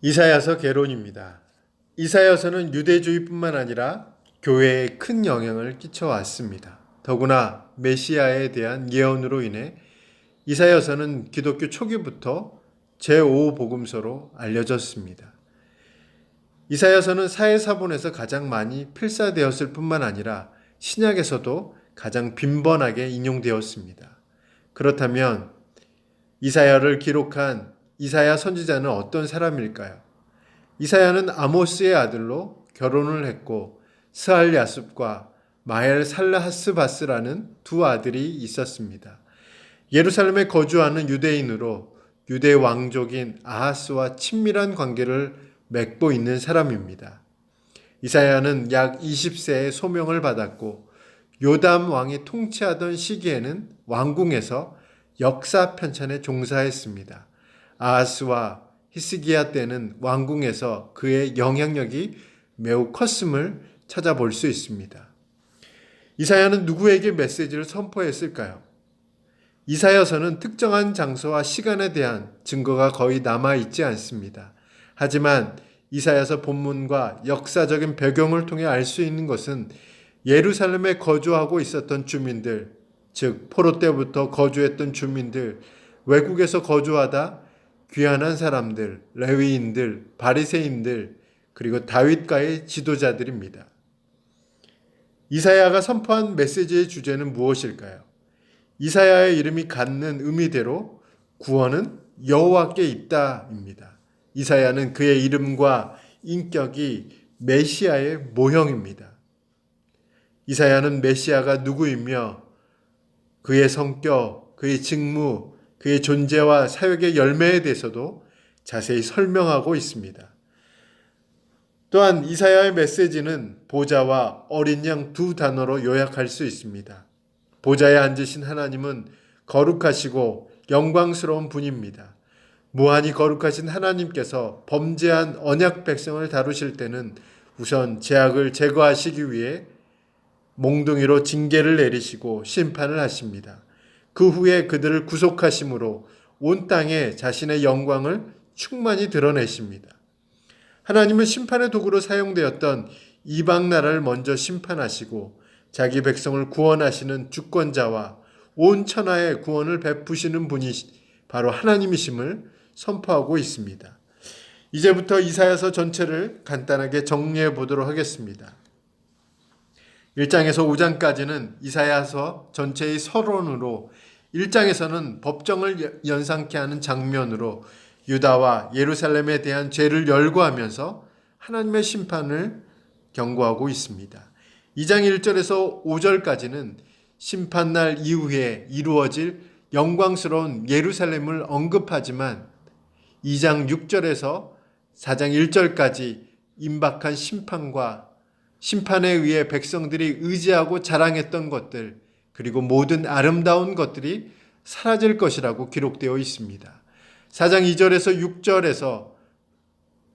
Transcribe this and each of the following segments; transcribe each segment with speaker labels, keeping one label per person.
Speaker 1: 이사야서 개론입니다. 이사야서는 유대주의뿐만 아니라 교회에 큰 영향을 끼쳐왔습니다. 더구나 메시아에 대한 예언으로 인해 이사야서는 기독교 초기부터 제5복음서로 알려졌습니다. 이사야서는 사회사본에서 가장 많이 필사되었을 뿐만 아니라 신약에서도 가장 빈번하게 인용되었습니다. 그렇다면 이사야를 기록한 이사야 선지자는 어떤 사람일까요? 이사야는 아모스의 아들로 결혼을 했고 스알 야습과 마헬 살라하스바스라는 두 아들이 있었습니다. 예루살렘에 거주하는 유대인으로 유대 왕족인 아하스와 친밀한 관계를 맺고 있는 사람입니다. 이사야는 약 20세에 소명을 받았고 요담 왕이 통치하던 시기에는 왕궁에서 역사 편찬에 종사했습니다. 아하스와 히스기야 때는 왕궁에서 그의 영향력이 매우 컸음을 찾아볼 수 있습니다. 이사야는 누구에게 메시지를 선포했을까요? 이사야서는 특정한 장소와 시간에 대한 증거가 거의 남아있지 않습니다. 하지만 이사야서 본문과 역사적인 배경을 통해 알 수 있는 것은 예루살렘에 거주하고 있었던 주민들, 즉 포로 때부터 거주했던 주민들, 외국에서 거주하다 귀환한 사람들, 레위인들, 바리새인들, 그리고 다윗과의 지도자들입니다. 이사야가 선포한 메시지의 주제는 무엇일까요? 이사야의 이름이 갖는 의미대로 구원은 여호와께 있다입니다. 이사야는 그의 이름과 인격이 메시아의 모형입니다. 이사야는 메시아가 누구이며 그의 성격, 그의 직무, 그의 존재와 사역의 열매에 대해서도 자세히 설명하고 있습니다. 또한 이사야의 메시지는 보좌와 어린 양 두 단어로 요약할 수 있습니다. 보좌에 앉으신 하나님은 거룩하시고 영광스러운 분입니다. 무한히 거룩하신 하나님께서 범죄한 언약 백성을 다루실 때는 우선 죄악을 제거하시기 위해 몽둥이로 징계를 내리시고 심판을 하십니다. 그 후에 그들을 구속하심으로 온 땅에 자신의 영광을 충만히 드러내십니다. 하나님은 심판의 도구로 사용되었던 이방 나라를 먼저 심판하시고 자기 백성을 구원하시는 주권자와 온 천하에 구원을 베푸시는 분이 바로 하나님이심을 선포하고 있습니다. 이제부터 이사야서 전체를 간단하게 정리해 보도록 하겠습니다. 1장에서 5장까지는 이사야서 전체의 서론으로 1장에서는 법정을 연상케 하는 장면으로 유다와 예루살렘에 대한 죄를 열거하면서 하나님의 심판을 경고하고 있습니다. 2장 1절에서 5절까지는 심판날 이후에 이루어질 영광스러운 예루살렘을 언급하지만 2장 6절에서 4장 1절까지 임박한 심판과 심판에 의해 백성들이 의지하고 자랑했던 것들, 그리고 모든 아름다운 것들이 사라질 것이라고 기록되어 있습니다. 4장 2절에서 6절에서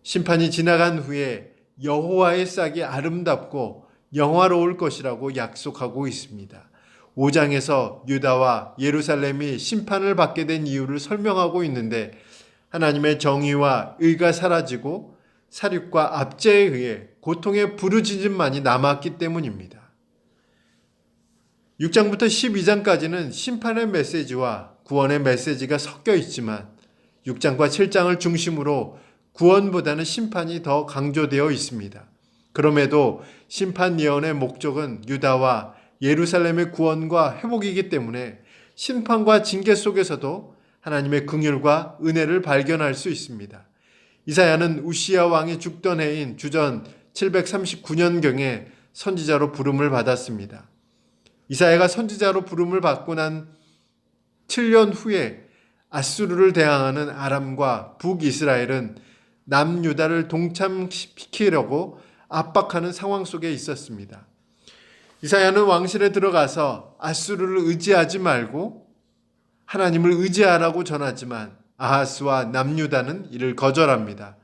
Speaker 1: 심판이 지나간 후에 여호와의 싹이 아름답고 영화로울 것이라고 약속하고 있습니다. 5장에서 유다와 예루살렘이 심판을 받게 된 이유를 설명하고 있는데 하나님의 정의와 의가 사라지고 살육과 압제에 의해 고통의 부르짖음만이 남았기 때문입니다. 6장부터 12장까지는 심판의 메시지와 구원의 메시지가 섞여 있지만 6장과 7장을 중심으로 구원보다는 심판이 더 강조되어 있습니다. 그럼에도 심판 예언의 목적은 유다와 예루살렘의 구원과 회복이기 때문에 심판과 징계 속에서도 하나님의 긍휼과 은혜를 발견할 수 있습니다. 이사야는 우시야 왕이 죽던 해인 주전 739년경에 선지자로 부름을 받았습니다. 이사야가 선지자로 부름을 받고 난 7년 후에 아수르를 대항하는 아람과 북이스라엘은 남유다를 동참시키려고 압박하는 상황 속에 있었습니다. 이사야는 왕실에 들어가서 아수르를 의지하지 말고 하나님을 의지하라고 전하지만 아하스와 남유다는 이를 거절합니다.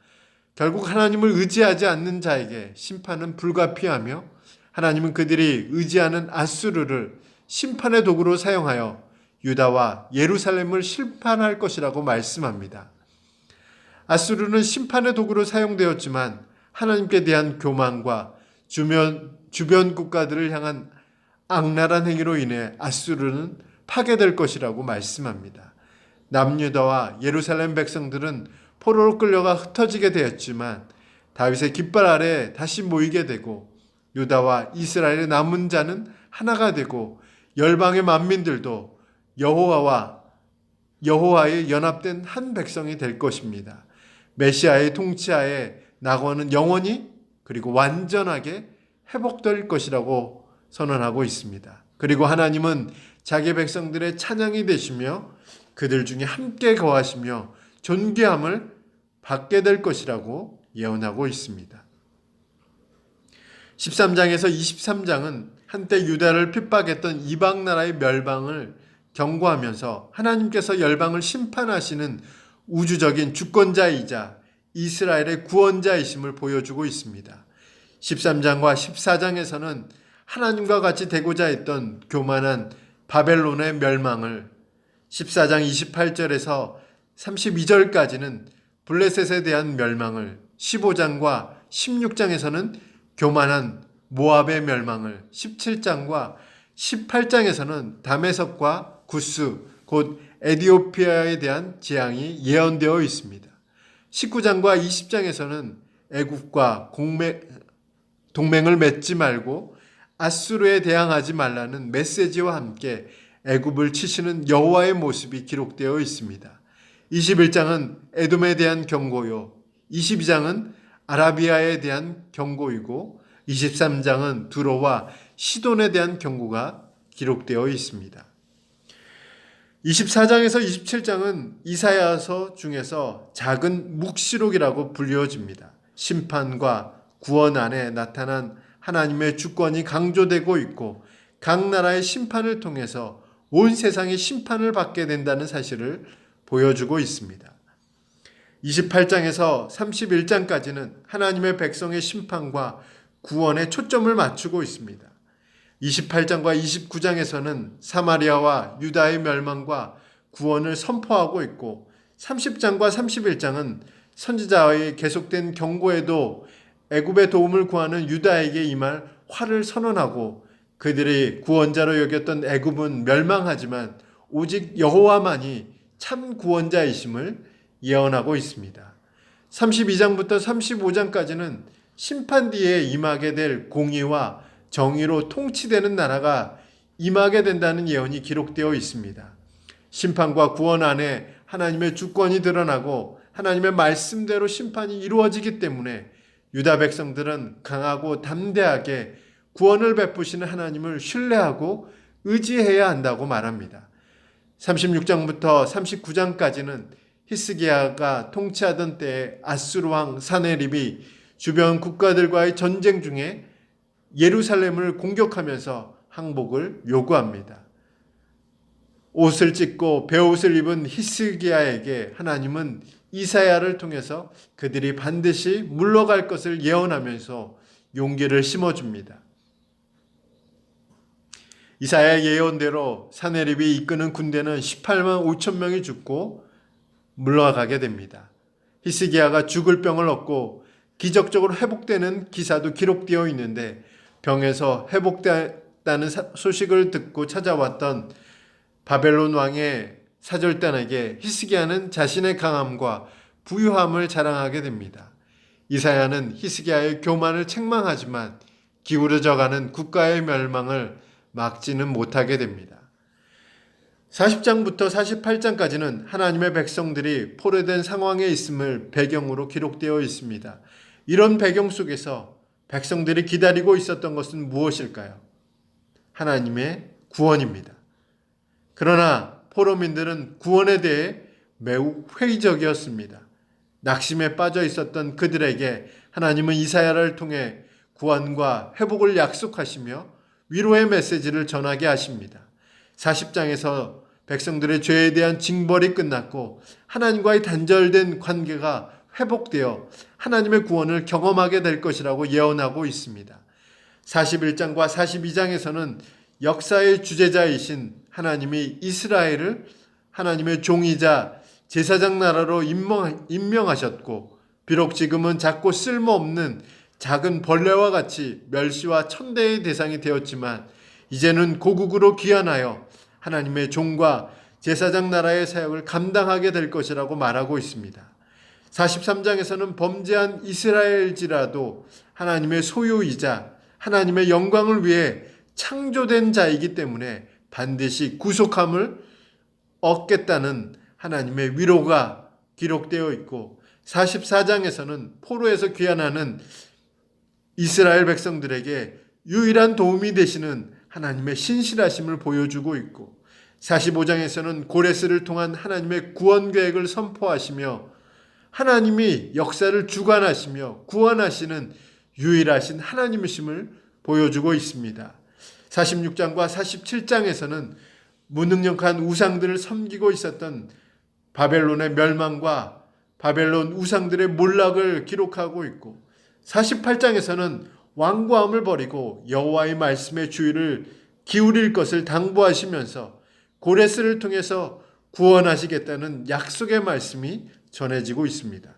Speaker 1: 결국 하나님을 의지하지 않는 자에게 심판은 불가피하며 하나님은 그들이 의지하는 아수르를 심판의 도구로 사용하여 유다와 예루살렘을 심판할 것이라고 말씀합니다. 아수르는 심판의 도구로 사용되었지만 하나님께 대한 교만과 주변 국가들을 향한 악랄한 행위로 인해 아수르는 파괴될 것이라고 말씀합니다. 남유다와 예루살렘 백성들은 포로로 끌려가 흩어지게 되었지만 다윗의 깃발 아래 다시 모이게 되고 유다와 이스라엘의 남은 자는 하나가 되고 열방의 만민들도 여호와의 연합된 한 백성이 될 것입니다. 메시아의 통치하에 낙원은 영원히 그리고 완전하게 회복될 것이라고 선언하고 있습니다. 그리고 하나님은 자기 백성들의 찬양이 되시며 그들 중에 함께 거하시며 존귀함을 받게 될 것이라고 예언하고 있습니다. 13장에서 23장은 한때 유다를 핍박했던 이방 나라의 멸망을 경고하면서 하나님께서 열방을 심판하시는 우주적인 주권자이자 이스라엘의 구원자이심을 보여주고 있습니다. 13장과 14장에서는 하나님과 같이 되고자 했던 교만한 바벨론의 멸망을, 14장 28절에서 32절까지는 블레셋에 대한 멸망을, 15장과 16장에서는 교만한 모압의 멸망을, 17장과 18장에서는 다메섹과 구스 곧 에디오피아에 대한 재앙이 예언되어 있습니다. 19장과 20장에서는 애굽과 동맹을 맺지 말고 아수르에 대항하지 말라는 메시지와 함께 애굽을 치시는 여호와의 모습이 기록되어 있습니다. 21장은 에돔에 대한 경고요, 22장은 아라비아에 대한 경고이고 23장은 두로와 시돈에 대한 경고가 기록되어 있습니다. 24장에서 27장은 이사야서 중에서 작은 묵시록이라고 불리워집니다. 심판과 구원 안에 나타난 하나님의 주권이 강조되고 있고 각 나라의 심판을 통해서 온 세상이 심판을 받게 된다는 사실을 보여주고 있습니다. 28장에서 31장까지는 하나님의 백성의 심판과 구원에 초점을 맞추고 있습니다. 28장과 29장에서는 사마리아와 유다의 멸망과 구원을 선포하고 있고 30장과 31장은 선지자의 계속된 경고에도 애굽의 도움을 구하는 유다에게 임할 화를 선언하고 그들이 구원자로 여겼던 애굽은 멸망하지만 오직 여호와만이 참 구원자이심을 예언하고 있습니다. 32장부터 35장까지는 심판 뒤에 임하게 될 공의와 정의로 통치되는 나라가 임하게 된다는 예언이 기록되어 있습니다. 심판과 구원 안에 하나님의 주권이 드러나고 하나님의 말씀대로 심판이 이루어지기 때문에 유다 백성들은 강하고 담대하게 구원을 베푸시는 하나님을 신뢰하고 의지해야 한다고 말합니다. 36장부터 39장까지는 히스기야가 통치하던 때에 아수르 왕 사네립이 주변 국가들과의 전쟁 중에 예루살렘을 공격하면서 항복을 요구합니다. 옷을 찢고 베옷을 입은 히스기야에게 하나님은 이사야를 통해서 그들이 반드시 물러갈 것을 예언하면서 용기를 심어줍니다. 이사야 예언대로 사네립이 이끄는 군대는 18만 5천 명이 죽고 물러가게 됩니다. 히스기야가 죽을 병을 얻고 기적적으로 회복되는 기사도 기록되어 있는데 병에서 회복됐다는 소식을 듣고 찾아왔던 바벨론 왕의 사절단에게 히스기야는 자신의 강함과 부유함을 자랑하게 됩니다. 이사야는 히스기야의 교만을 책망하지만 기울어져가는 국가의 멸망을 막지는 못하게 됩니다. 40장부터 48장까지는 하나님의 백성들이 포로된 상황에 있음을 배경으로 기록되어 있습니다. 이런 배경 속에서 백성들이 기다리고 있었던 것은 무엇일까요? 하나님의 구원입니다. 그러나 포로민들은 구원에 대해 매우 회의적이었습니다. 낙심에 빠져 있었던 그들에게 하나님은 이사야를 통해 구원과 회복을 약속하시며 위로의 메시지를 전하게 하십니다. 40장에서 백성들의 죄에 대한 징벌이 끝났고 하나님과의 단절된 관계가 회복되어 하나님의 구원을 경험하게 될 것이라고 예언하고 있습니다. 41장과 42장에서는 역사의 주재자이신 하나님이 이스라엘을 하나님의 종이자 제사장 나라로 임명하셨고 비록 지금은 작고 쓸모없는 작은 벌레와 같이 멸시와 천대의 대상이 되었지만 이제는 고국으로 귀환하여 하나님의 종과 제사장 나라의 사역을 감당하게 될 것이라고 말하고 있습니다. 43장에서는 범죄한 이스라엘지라도 하나님의 소유이자 하나님의 영광을 위해 창조된 자이기 때문에 반드시 구속함을 얻겠다는 하나님의 위로가 기록되어 있고 44장에서는 포로에서 귀환하는 이스라엘 백성들에게 유일한 도움이 되시는 하나님의 신실하심을 보여주고 있고 45장에서는 고레스를 통한 하나님의 구원 계획을 선포하시며 하나님이 역사를 주관하시며 구원하시는 유일하신 하나님이심을 보여주고 있습니다. 46장과 47장에서는 무능력한 우상들을 섬기고 있었던 바벨론의 멸망과 바벨론 우상들의 몰락을 기록하고 있고 48장에서는 완고함을 버리고 여호와의 말씀에 주의를 기울일 것을 당부하시면서 고레스를 통해서 구원하시겠다는 약속의 말씀이 전해지고 있습니다.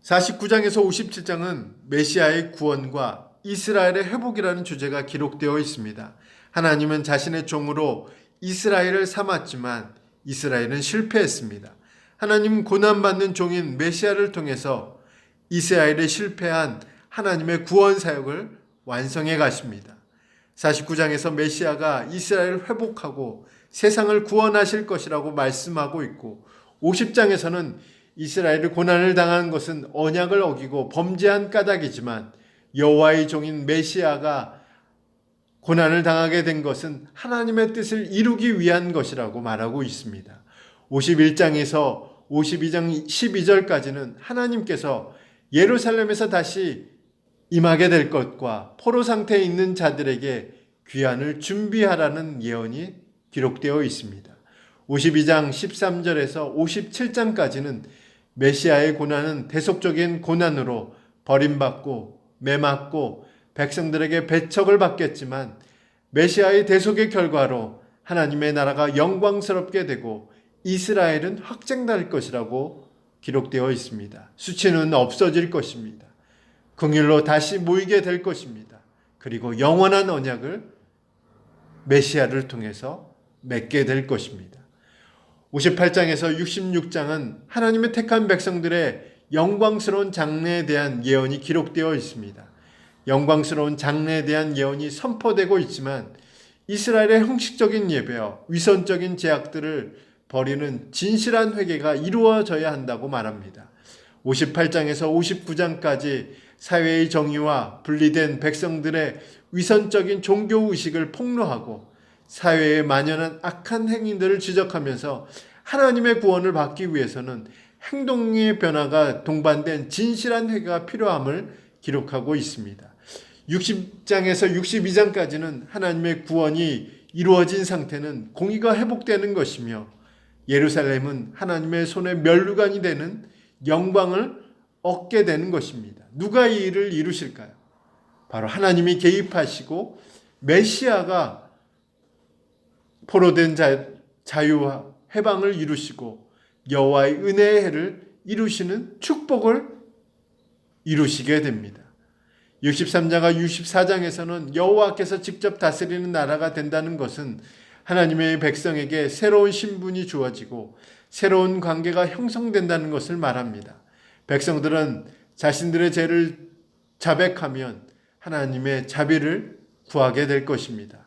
Speaker 1: 49장에서 57장은 메시아의 구원과 이스라엘의 회복이라는 주제가 기록되어 있습니다. 하나님은 자신의 종으로 이스라엘을 삼았지만 이스라엘은 실패했습니다. 하나님은 고난받는 종인 메시아를 통해서 이스라엘에 실패한 하나님의 구원 사역을 완성해 가십니다. 49장에서 메시아가 이스라엘을 회복하고 세상을 구원하실 것이라고 말씀하고 있고 50장에서는 이스라엘이 고난을 당한 것은 언약을 어기고 범죄한 까닭이지만 여호와의 종인 메시아가 고난을 당하게 된 것은 하나님의 뜻을 이루기 위한 것이라고 말하고 있습니다. 51장에서 52장 12절까지는 하나님께서 예루살렘에서 다시 임하게 될 것과 포로 상태에 있는 자들에게 귀환을 준비하라는 예언이 기록되어 있습니다. 52장 13절에서 57장까지는 메시아의 고난은 대속적인 고난으로 버림받고 매맞고 백성들에게 배척을 받겠지만 메시아의 대속의 결과로 하나님의 나라가 영광스럽게 되고 이스라엘은 확장될 것이라고 기록되어 있습니다. 수치는 없어질 것입니다. 긍휼로 다시 모이게 될 것입니다. 그리고 영원한 언약을 메시아를 통해서 맺게 될 것입니다. 58장에서 66장은 하나님의 택한 백성들의 영광스러운 장래에 대한 예언이 기록되어 있습니다. 영광스러운 장래에 대한 예언이 선포되고 있지만 이스라엘의 형식적인 예배와 위선적인 제약들을 버리는 진실한 회개가 이루어져야 한다고 말합니다. 58장에서 59장까지 사회의 정의와 분리된 백성들의 위선적인 종교의식을 폭로하고 사회에 만연한 악한 행위들을 지적하면서 하나님의 구원을 받기 위해서는 행동의 변화가 동반된 진실한 회개가 필요함을 기록하고 있습니다. 60장에서 62장까지는 하나님의 구원이 이루어진 상태는 공의가 회복되는 것이며 예루살렘은 하나님의 손에 면류관이 되는 영광을 얻게 되는 것입니다. 누가 이 일을 이루실까요? 바로 하나님이 개입하시고 메시아가 포로된 자유와 해방을 이루시고 여호와의 은혜의 해를 이루시는 축복을 이루시게 됩니다. 63장과 64장에서는 여호와께서 직접 다스리는 나라가 된다는 것은 하나님의 백성에게 새로운 신분이 주어지고 새로운 관계가 형성된다는 것을 말합니다. 백성들은 자신들의 죄를 자백하면 하나님의 자비를 구하게 될 것입니다.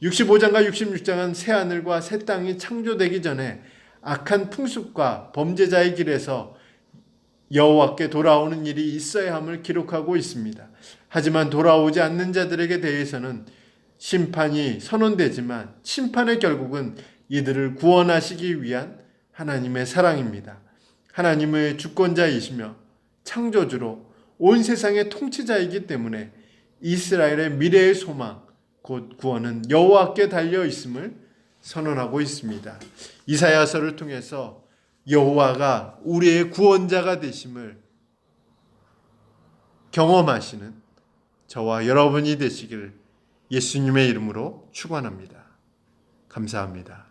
Speaker 1: 65장과 66장은 새하늘과 새 땅이 창조되기 전에 악한 풍습과 범죄자의 길에서 여호와께 돌아오는 일이 있어야 함을 기록하고 있습니다. 하지만 돌아오지 않는 자들에게 대해서는 심판이 선언되지만 심판의 결국은 이들을 구원하시기 위한 하나님의 사랑입니다. 하나님의 주권자이시며 창조주로 온 세상의 통치자이기 때문에 이스라엘의 미래의 소망 곧 구원은 여호와께 달려 있음을 선언하고 있습니다. 이사야서를 통해서 여호와가 우리의 구원자가 되심을 경험하시는 저와 여러분이 되시기를 예수님의 이름으로 축원합니다. 감사합니다.